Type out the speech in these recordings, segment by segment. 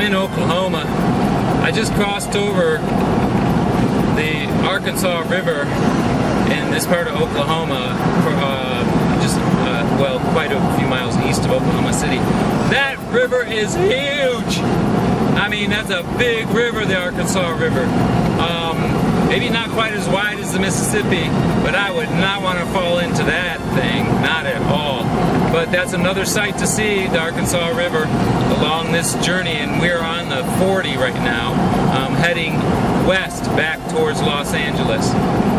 in Oklahoma. I just crossed over the Arkansas River in this part of Oklahoma, well, quite a few miles east of Oklahoma City. That river is huge! I mean, that's a big river, the Arkansas River. Maybe not quite as wide as the Mississippi, but I would not want to fall into that thing, not at all. But that's another sight to see, the Arkansas River, along this journey, and we're on the 40 right now, heading west back towards Los Angeles.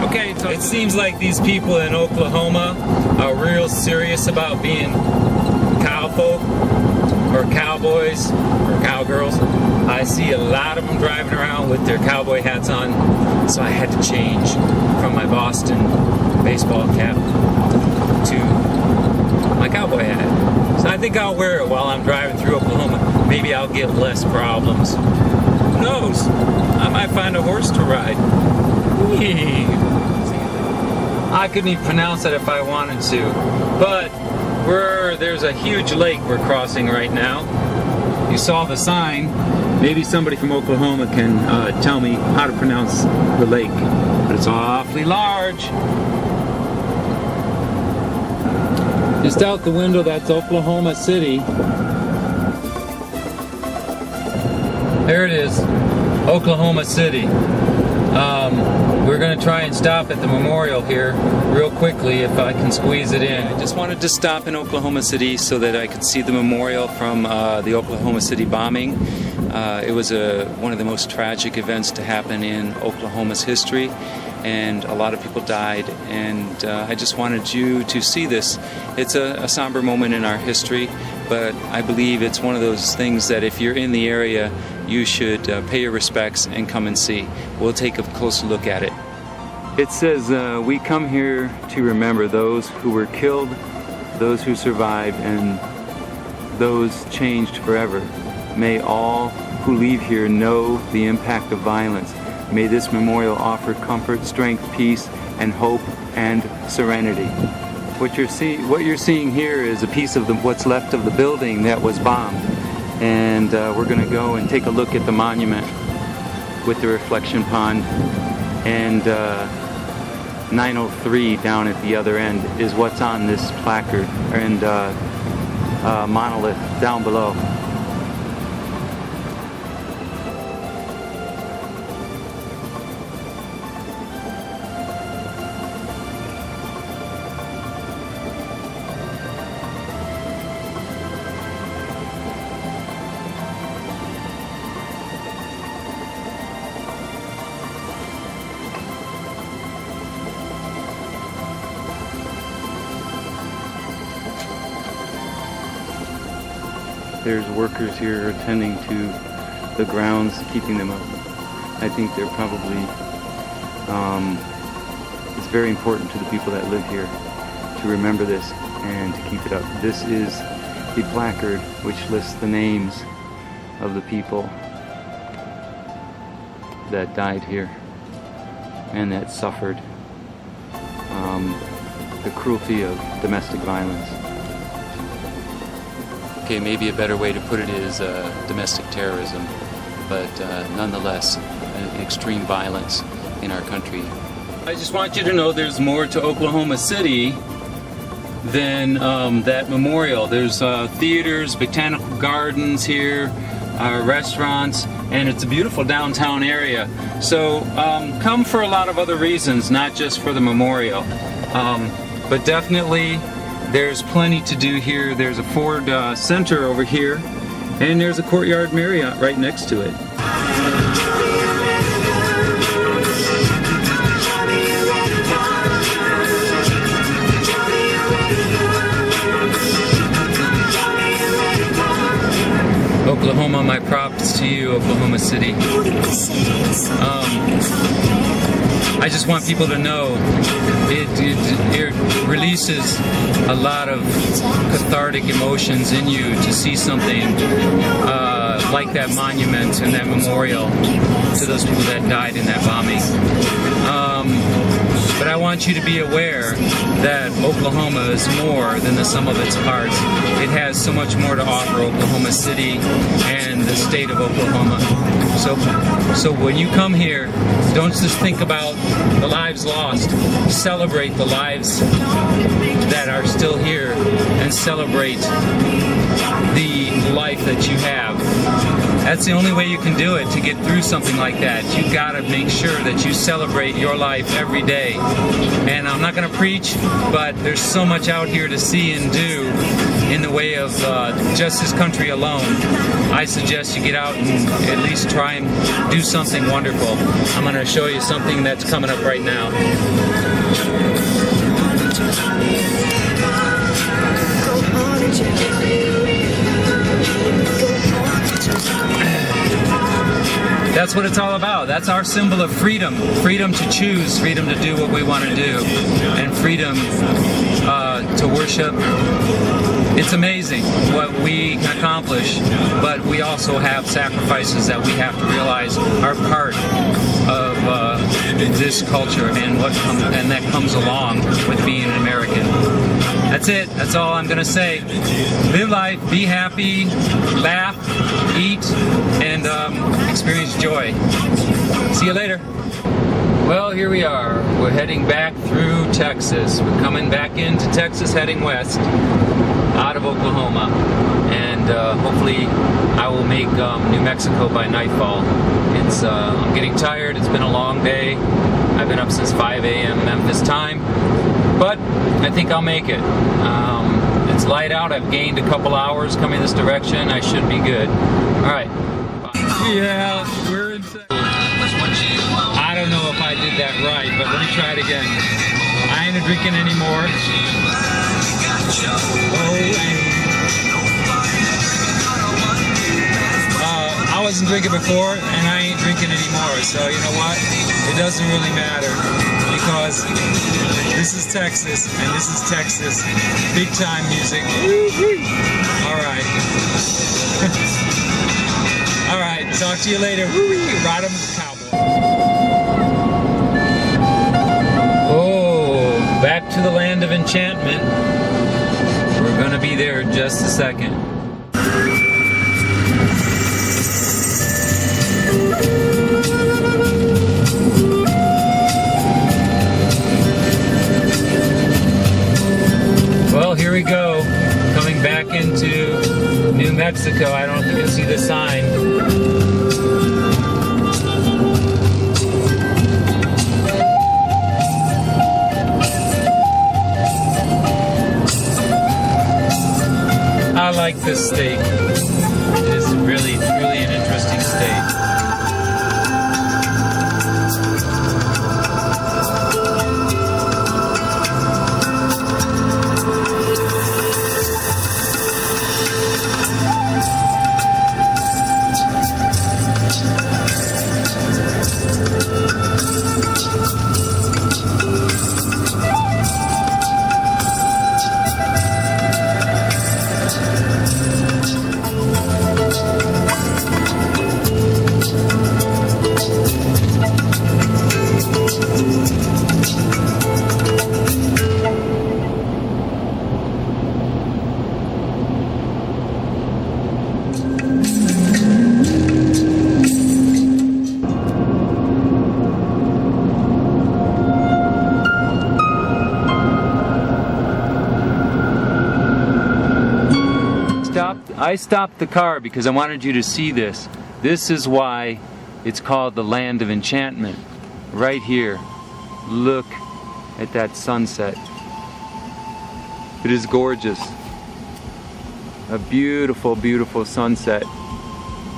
Okay, so it seems like these people in Oklahoma are real serious about being cowfolk, or cowboys, or cowgirls. I see a lot of them driving around with their cowboy hats on, so I had to change from my Boston baseball cap to my cowboy hat. So I think I'll wear it while I'm driving through Oklahoma. Maybe I'll get less problems. Who knows? I might find a horse to ride. I couldn't even pronounce that if I wanted to, but there's a huge lake we're crossing right now. You saw the sign. Maybe somebody from Oklahoma can tell me how to pronounce the lake, but it's awfully large. Just out the window, that's Oklahoma City. There it is, Oklahoma City. We're going to try and stop at the memorial here real quickly if I can squeeze it in. I just wanted to stop in Oklahoma City so that I could see the memorial from the Oklahoma City bombing. It was one of the most tragic events to happen in Oklahoma's history, and a lot of people died, and I just wanted you to see this. It's a somber moment in our history, but I believe it's one of those things that if you're in the area, you should pay your respects and come and see. We'll take a closer look at it. It says, we come here to remember those who were killed, those who survived, and those changed forever. May all who leave here know the impact of violence. May this memorial offer comfort, strength, peace, and hope and serenity. What you're seeing here is a piece of what's left of the building that was bombed. And we're going to go and take a look at the monument with the reflection pond. And 903 down at the other end is what's on this placard and monolith down below. There's workers here attending to the grounds, keeping them up. I think they're probably, it's very important to the people that live here to remember this and to keep it up. This is the placard which lists the names of the people that died here and that suffered the cruelty of domestic violence. Okay, maybe a better way to put it is domestic terrorism, but nonetheless, extreme violence in our country. I just want you to know there's more to Oklahoma City than that memorial. There's theaters, botanical gardens here, restaurants, and it's a beautiful downtown area. So come for a lot of other reasons, not just for the memorial. But definitely there's plenty to do here. There's a Ford Center over here, and there's a Courtyard Marriott right next to it. Oklahoma, my props to you, Oklahoma City. I just want people to know it releases a lot of cathartic emotions in you to see something like that monument and that memorial to those people that died in that bombing. but I want you to be aware that Oklahoma is more than the sum of its parts. It has so much more to offer, Oklahoma City and the state of Oklahoma. So when you come here, don't just think about the lives lost. Celebrate the lives that are still here and celebrate the life that you have. That's the only way you can do it, to get through something like that. You've got to make sure that you celebrate your life every day. And I'm not going to preach, but there's so much out here to see and do in the way of just this country alone. I suggest you get out and at least try and do something wonderful. I'm going to show you something that's coming up right now. That's what it's all about. That's our symbol of freedom. Freedom to choose, freedom to do what we want to do, and freedom to worship. It's amazing what we can accomplish, but we also have sacrifices that we have to realize are part of this culture and that comes along with being an American. That's it. That's all I'm going to say. Live life, be happy, laugh, eat, and experience joy. See you later. Well, here we are. We're heading back through Texas. We're coming back into Texas, heading west out of Oklahoma. And hopefully I will make New Mexico by nightfall. I'm getting tired. It's been a long day. I've been up since 5 a.m. Memphis time. But I think I'll make it. It's light out. I've gained a couple hours coming this direction. I should be good. All right. Yeah, we're in. I don't know if I did that right, but let me try it again. I ain't drinking anymore. I wasn't drinking before, and I ain't drinking anymore. So you know what? It doesn't really matter, because this is Texas, and this is Texas. Big time music. All right. All right. Talk to you later. Ride 'em, cowboy. Oh, back to the land of enchantment. We're gonna be there in just a second. Well, here we go. Coming back into New Mexico. I don't know if you can see the sign. I like this state. It is really an interesting state. I stopped the car because I wanted you to see this. This is why it's called the Land of Enchantment. Right here. Look at that sunset. It is gorgeous. A beautiful, beautiful sunset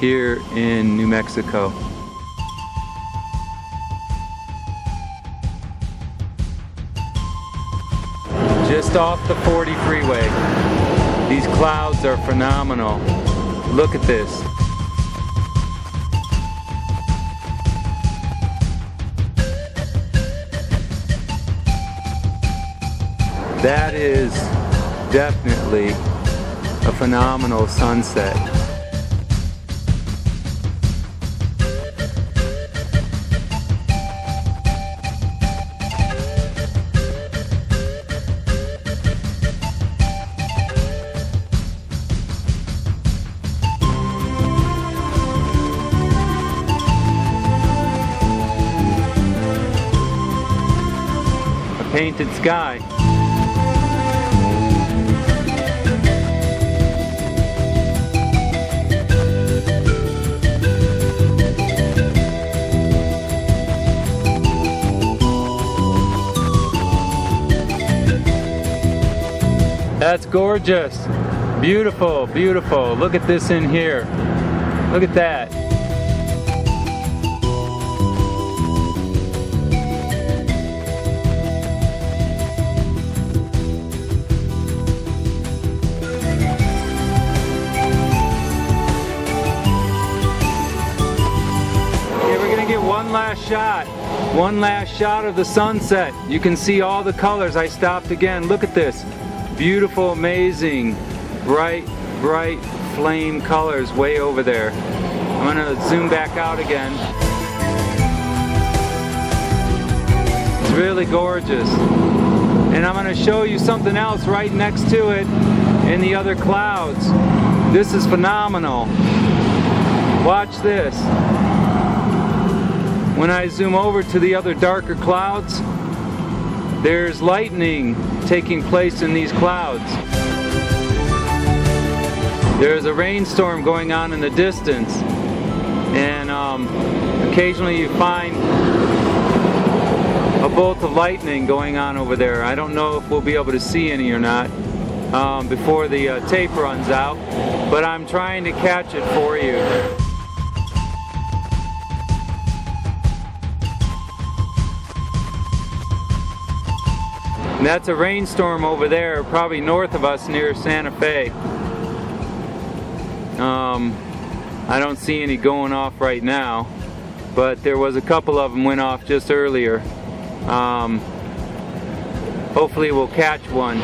here in New Mexico. Just off the 40 freeway. These clouds are phenomenal. Look at this. That is definitely a phenomenal sunset. painted sky. That's gorgeous. Beautiful, beautiful. Look at this in here. Look at that. Okay, we're gonna get one last shot. One last shot of the sunset. You can see all the colors. I stopped again. Look at this. Beautiful, amazing, bright flame colors way over there. I'm gonna zoom back out again. It's really gorgeous. And I'm gonna show you something else right next to it in the other clouds. This is phenomenal. Watch this. When I zoom over to the other darker clouds, there's lightning taking place in these clouds. There's a rainstorm going on in the distance, and occasionally you find a bolt of lightning going on over there. I don't know if we'll be able to see any or not before the tape runs out, but I'm trying to catch it for you. And that's a rainstorm over there, probably north of us near Santa Fe. I don't see any going off right now, but there was a couple of them went off just earlier. Hopefully we'll catch one.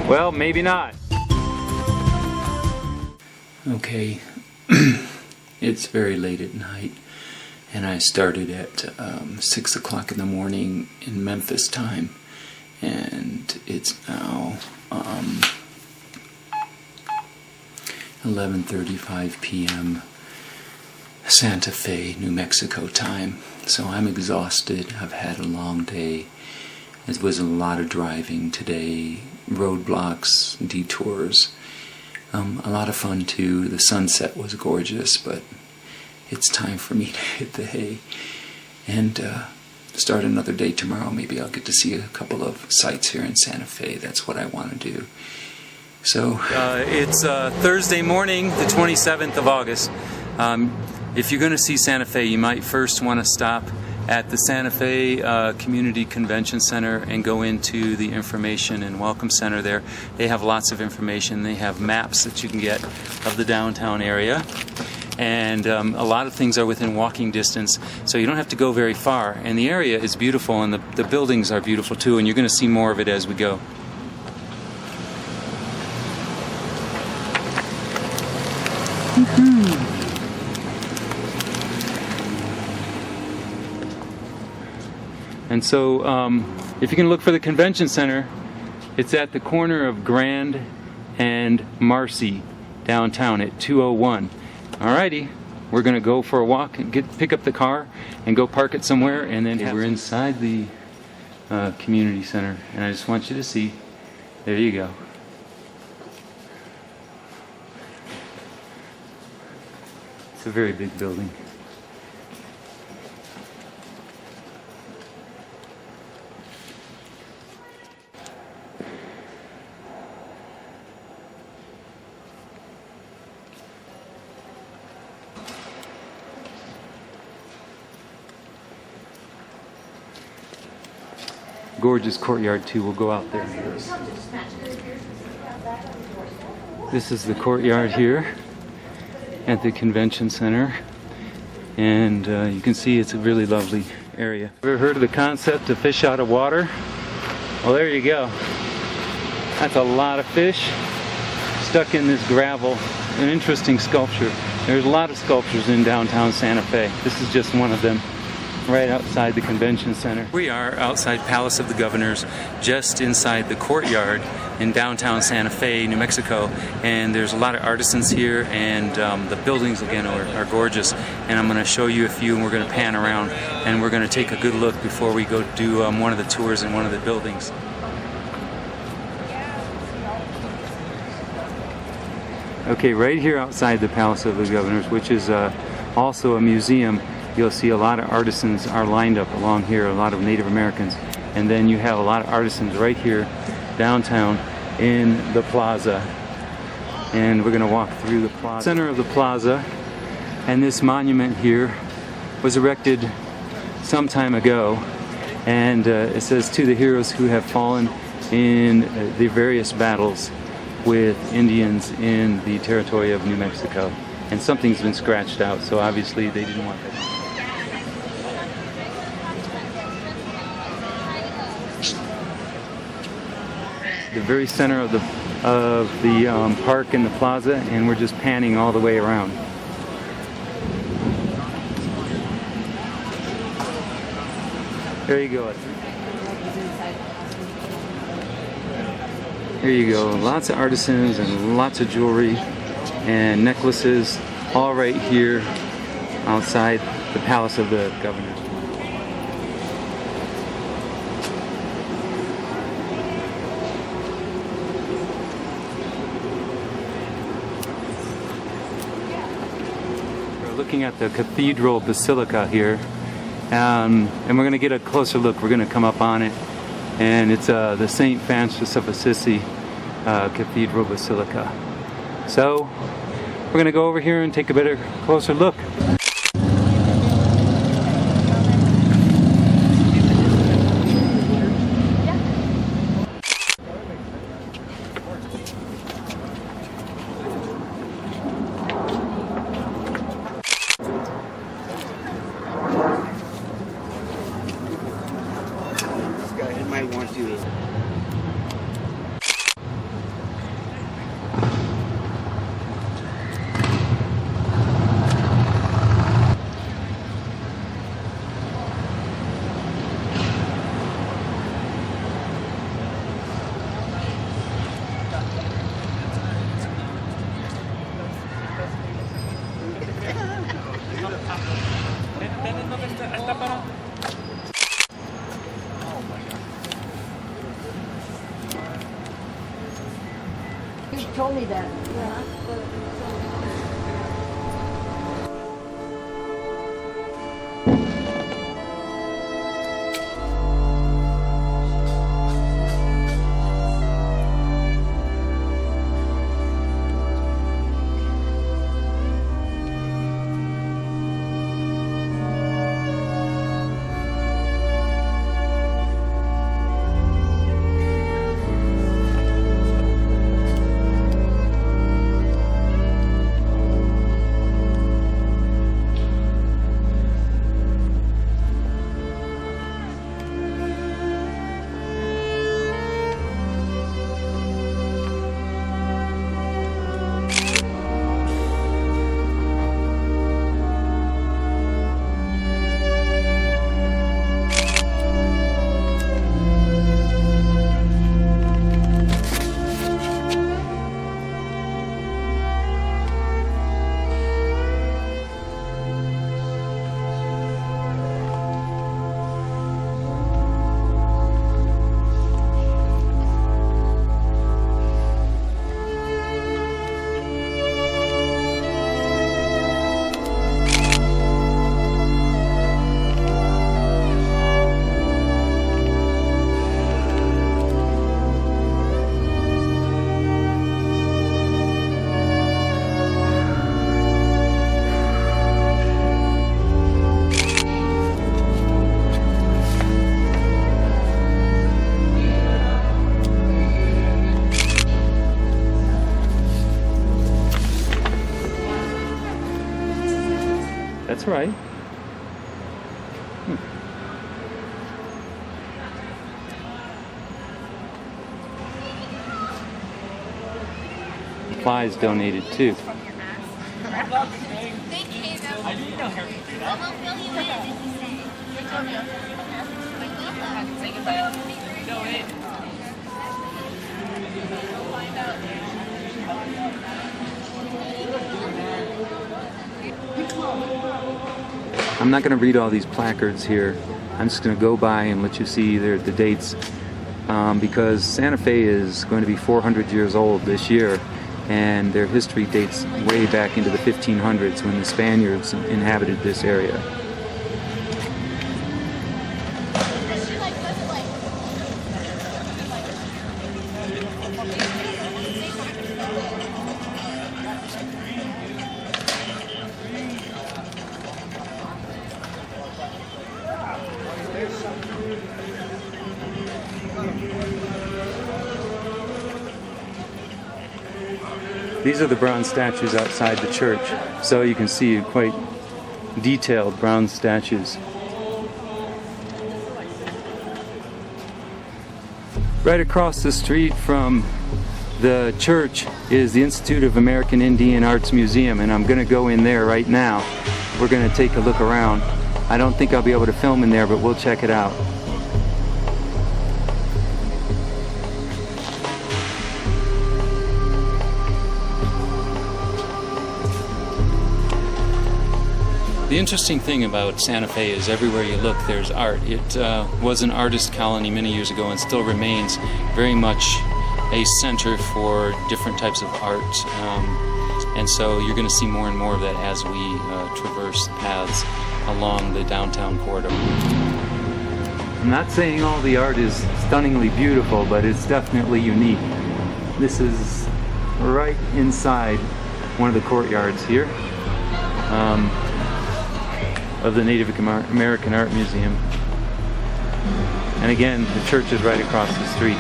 Well, maybe not. Okay. It's very late at night, and I started at 6 o'clock in the morning in Memphis time, and it's now 11:35 p.m. Santa Fe, New Mexico time. So I'm exhausted. I've had a long day. It was a lot of driving today, roadblocks, detours. A lot of fun too. The sunset was gorgeous, but it's time for me to hit the hay and start another day tomorrow. Maybe I'll get to see a couple of sites here in Santa Fe. That's what I want to do. So it's Thursday morning, the 27th of August. If you're going to see Santa Fe, you might first want to stop at the Santa Fe Community Convention Center and go into the Information and Welcome Center there. They have lots of information. They have maps that you can get of the downtown area. And a lot of things are within walking distance, so you don't have to go very far. And the area is beautiful, and the buildings are beautiful too, and you're going to see more of it as we go. And so, if you can look for the convention center, it's at the corner of Grand and Marcy downtown at 201. Alrighty, we're gonna go for a walk and pick up the car and go park it somewhere, and then we're inside the community center, and I just want you to see. There you go. It's a very big building. Gorgeous courtyard too. We'll go out there. This is the courtyard here at the convention center, and you can see it's a really lovely area. Ever heard of the concept of fish out of water? Well, there you go. That's a lot of fish stuck in this gravel. An interesting sculpture. There's a lot of sculptures in downtown Santa Fe. This is just one of them, right outside the convention center. We are outside Palace of the Governors, just inside the courtyard in downtown Santa Fe, New Mexico, and there's a lot of artisans here, and the buildings again are gorgeous, and I'm going to show you a few, and we're going to pan around and we're going to take a good look before we go do one of the tours in one of the buildings. Okay, right here outside the Palace of the Governors, which is also a museum, you'll see a lot of artisans are lined up along here, a lot of Native Americans, and then you have a lot of artisans right here downtown in the plaza, and we're going to walk through the plaza. Center of the plaza, and this monument here was erected some time ago, and it says, "To the heroes who have fallen in the various battles with Indians in the territory of New Mexico." And something's been scratched out, so obviously they didn't want that. The very center of the park and the plaza, and we're just panning all the way around. There you go. Here you go. Lots of artisans and lots of jewelry and necklaces, all right here outside the Palace of the Governors. We're looking at the Cathedral Basilica here, and we're going to get a closer look. We're going to come up on it, and it's the St. Francis of Assisi Cathedral Basilica. So we're going to go over here and take a closer look. This guy might want to. You told me that. Yeah. That's right. Supplies donated too. I'm not going to read all these placards here. I'm just going to go by and let you see the dates, because Santa Fe is going to be 400 years old this year, and their history dates way back into the 1500s when the Spaniards inhabited this area. These are the bronze statues outside the church, so you can see quite detailed bronze statues. Right across the street from the church is the Institute of American Indian Arts Museum, and I'm going to go in there right now. We're going to take a look around. I don't think I'll be able to film in there, but we'll check it out. The interesting thing about Santa Fe is everywhere you look there's art. It was an artist colony many years ago and still remains very much a center for different types of art. And so you're going to see more and more of that as we traverse paths along the downtown corridor. I'm not saying all the art is stunningly beautiful, but it's definitely unique. This is right inside one of the courtyards here. Of the Native American Art Museum. And again, the church is right across the street.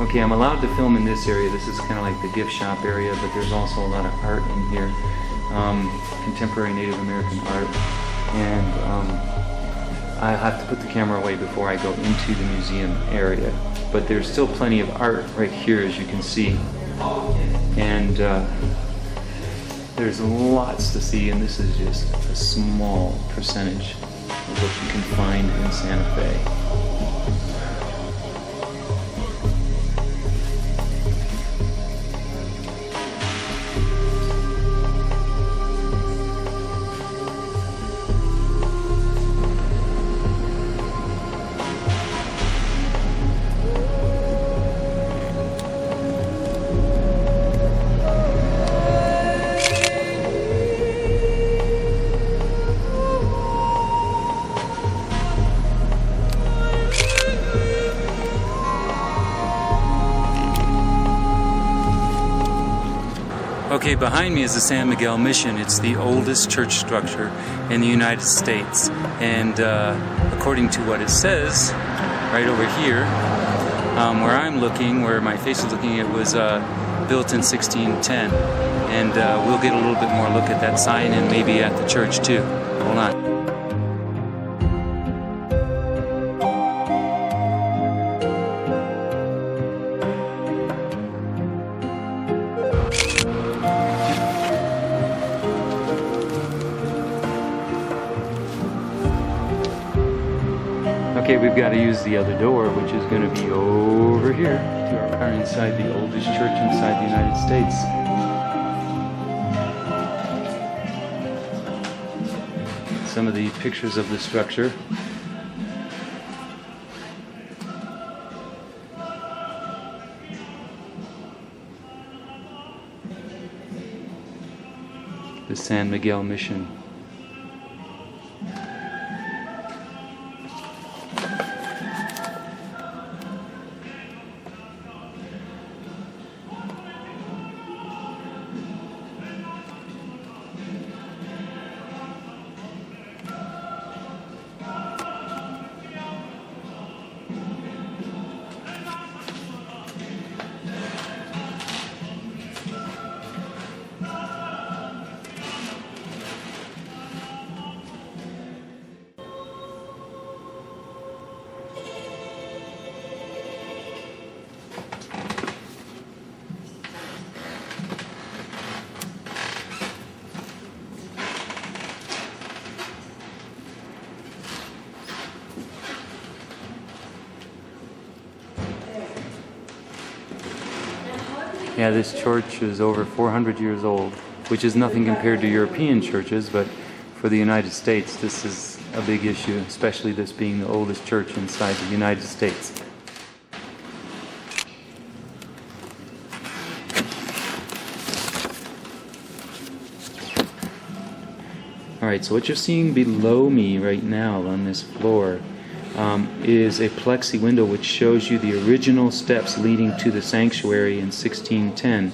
Okay, I'm allowed to film in this area. This is kind of like the gift shop area, but there's also a lot of art in here, contemporary Native American art, and I have to put the camera away before I go into the museum area. But there's still plenty of art right here, as you can see, and there's lots to see, and this is just a small percentage of what you can find in Santa Fe. Okay, behind me is the San Miguel Mission. It's the oldest church structure in the United States. And according to what it says, right over here, where I'm looking, where my face is looking, it was built in 1610. And we'll get a little bit more look at that sign and maybe at the church too. Hold on. Okay, we've got to use the other door, which is going to be over here. We are inside the oldest church inside the United States. Some of the pictures of the structure. The San Miguel Mission. Yeah, this church is over 400 years old, which is nothing compared to European churches, but for the United States, this is a big issue, especially this being the oldest church inside the United States. Alright, so what you're seeing below me right now on this floor is a plexi window which shows you the original steps leading to the sanctuary in 1610.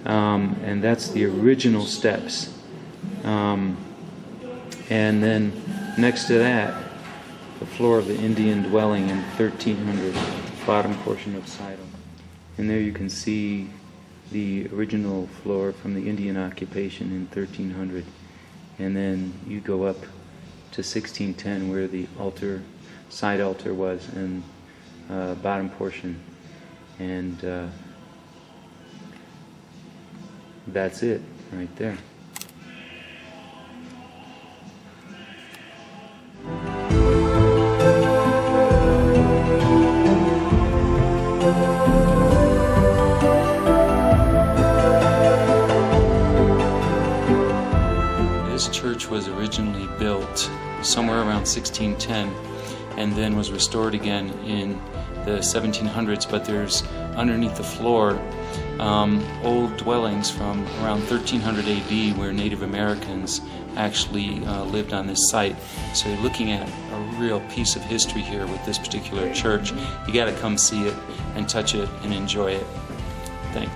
And that's the original steps. And then next to that, the floor of the Indian dwelling in 1300, bottom portion of Sidle. And there you can see the original floor from the Indian occupation in 1300. And then you go up to 1610 where the altar, side altar was, and bottom portion. And that's it right there. This church was originally built somewhere around 1610 and then was restored again in the 1700s, but there's underneath the floor old dwellings from around 1300 AD where Native Americans actually lived on this site. So you're looking at a real piece of history here with this particular church. You got to come see it and touch it and enjoy it. Thanks.